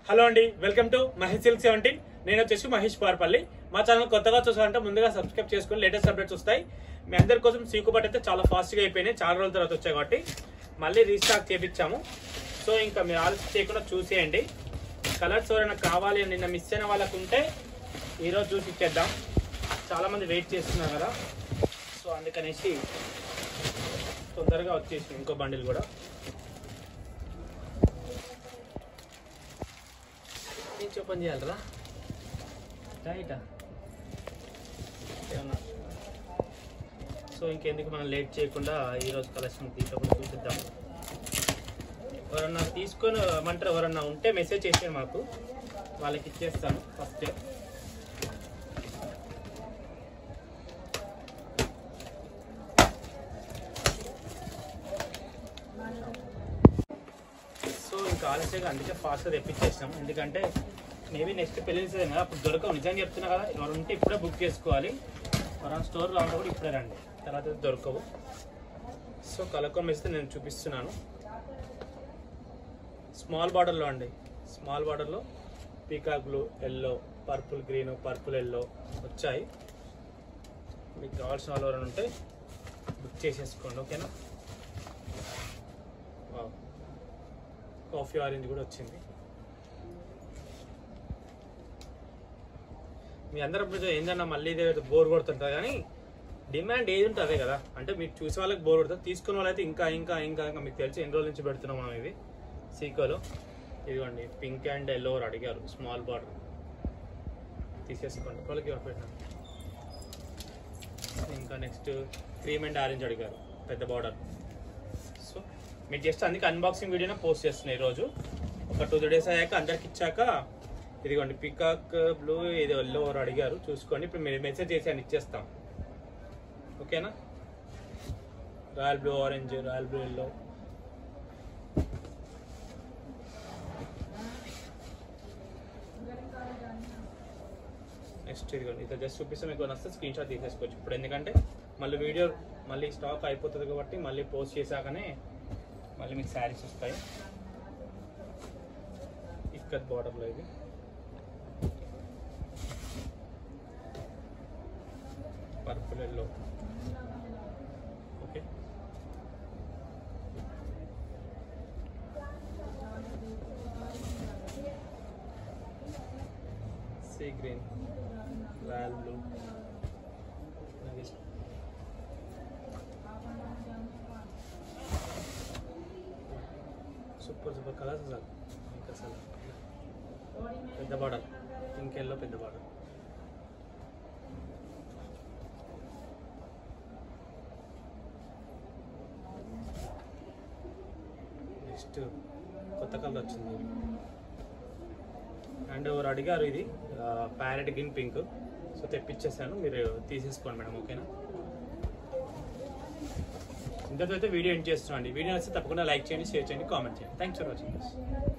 Hello అండి, welcome to Mahesh silk 17. నేను వచ్చేసి మహేష్ పార్పల్లి. మా ఛానల్ కొత్తగా చూసారంటే ముందుగా సబ్స్క్రైబ్ చేసుకుని లేటెస్ట్ అప్డేట్స్ వస్తాయి. మీ అందరి కోసం సీకు బట్ అయితే చాలా ఫాస్ట్గా అయిపోయినాయి, చాలా రోజుల తర్వాత వచ్చాయి కాబట్టి మళ్ళీ రీస్టాక్ చేపించాము. సో ఇంకా మీరు ఆలోచన చేయకుండా చూసేయండి. కలర్స్ ఎవరైనా కావాలి అని నిన్న మిస్ అయిన వాళ్ళకు ఉంటే ఈరోజు చూసి ఇచ్చేద్దాం. చాలామంది వెయిట్ చేస్తున్నారు కదా, సో అందుకనేసి తొందరగా వచ్చేసి ఇంకో బండిల్ కూడా నుంచి ఓపెన్ చేయాలరా రైటా. సో ఇంకెందుకు మనం లేట్ చేయకుండా ఈరోజు కలెక్షన్ తీసుకోకుండా చూపిద్దాం. ఎవరన్నా తీసుకొని ఏమంటారు, ఎవరన్నా ఉంటే మెసేజ్ చేసాను మాకు, వాళ్ళకి ఇచ్చేస్తాను ఫస్ట్. సో ఇంకా ఆలస్యంగా అందుకే ఫాస్ట్గా తెప్పించేసినాం, ఎందుకంటే మేబీ నెక్స్ట్ పెళ్లి కదా అప్పుడు దొరకవు. నిజంగా చెప్తున్నా కదా, ఎవరు ఉంటే ఇప్పుడే బుక్ చేసుకోవాలి. మనం స్టోర్లో ఉంటే కూడా ఇప్పుడే రండి, తర్వాత దొరకవు. సో కలర్ కాంబినేషన్ నేను చూపిస్తున్నాను. స్మాల్ బార్డర్లో అండి, స్మాల్ బార్డర్లో peacock blue, yellow, purple green, purple yellow వచ్చాయి. మీకు కావాల్సిన వాళ్ళు ఎవరైనా ఉంటే బుక్ చేసేసుకోండి, ఓకేనా. కాఫీ ఆరెంజ్ కూడా వచ్చింది. మీ అందరూ ఏందన్నా మళ్ళీ ఇదే బోర్ కొడుతుంటుంది, కానీ డిమాండ్ ఏది ఉంటుంది అదే కదా. అంటే మీరు చూసే వాళ్ళకి బోర్ కొడుతుంది, తీసుకున్న వాళ్ళైతే ఇంకా ఇంకా ఇంకా ఇంకా మీకు తెలిసి ఎన్ని రోజుల నుంచి పెడుతున్నాం మనం ఇవి సీకోలో. ఇదిగోండి పింక్ అండ్ ఎల్లో అడిగారు, స్మాల్ బార్డర్ తీసేసుకోండి వాళ్ళకి పెట్టినాను. ఇంకా నెక్స్ట్ క్రీమ్ అండ్ ఆరెంజ్ అడిగారు, పెద్ద బార్డర్. సో మీరు జస్ట్ అందుకే అన్బాక్సింగ్ వీడియోనే పోస్ట్ చేస్తున్నాయి ఈరోజు. ఒక 2-3 days అయ్యాక అందరికి ఇచ్చాక ఇదిగోండి పీకాక్ బ్లూ, ఇది ఎల్లో అడిగారు, చూసుకోండి. ఇప్పుడు మీరు మెసేజ్ చేసి ఇచ్చేస్తాం, ఓకేనా. Royal blue orange, royal blue yellow, next ఇదిగోండి. ఇది జస్ట్ చూపిస్తే మీకు వస్తే స్క్రీన్ షాట్ తీసేసుకోవచ్చు ఇప్పుడు, ఎందుకంటే మళ్ళీ స్టాక్ అయిపోతుంది కాబట్టి మళ్ళీ పోస్ట్ చేశాకనే మళ్ళీ మీకు శారీస్ వస్తాయి. ఇక్కత్ బార్డర్లో ఇది purple yellow, okay. Sea green, royal blue, super super colours అసలు. ఇంకా అసలు పెద్ద బార్డర్, పింక్ ఎల్లో పెద్ద బార్డర్. నెక్స్ట్ కొత్త కలర్ వచ్చింది అండ్ ఎవరు అడిగారు, ఇది ప్యారెట్ గ్రీన్ పింక్. సో తెప్పించేసాను, మీరు తీసేసుకోండి మేడం, ఓకేనా. ఇంతతో అయితే వీడియో ఎండ్ చేస్తున్నాం అండి. వీడియో నచ్చితే తప్పకుండా లైక్ చేయండి, షేర్ చేయండి, కామెంట్ చేయండి. Thanks for watching.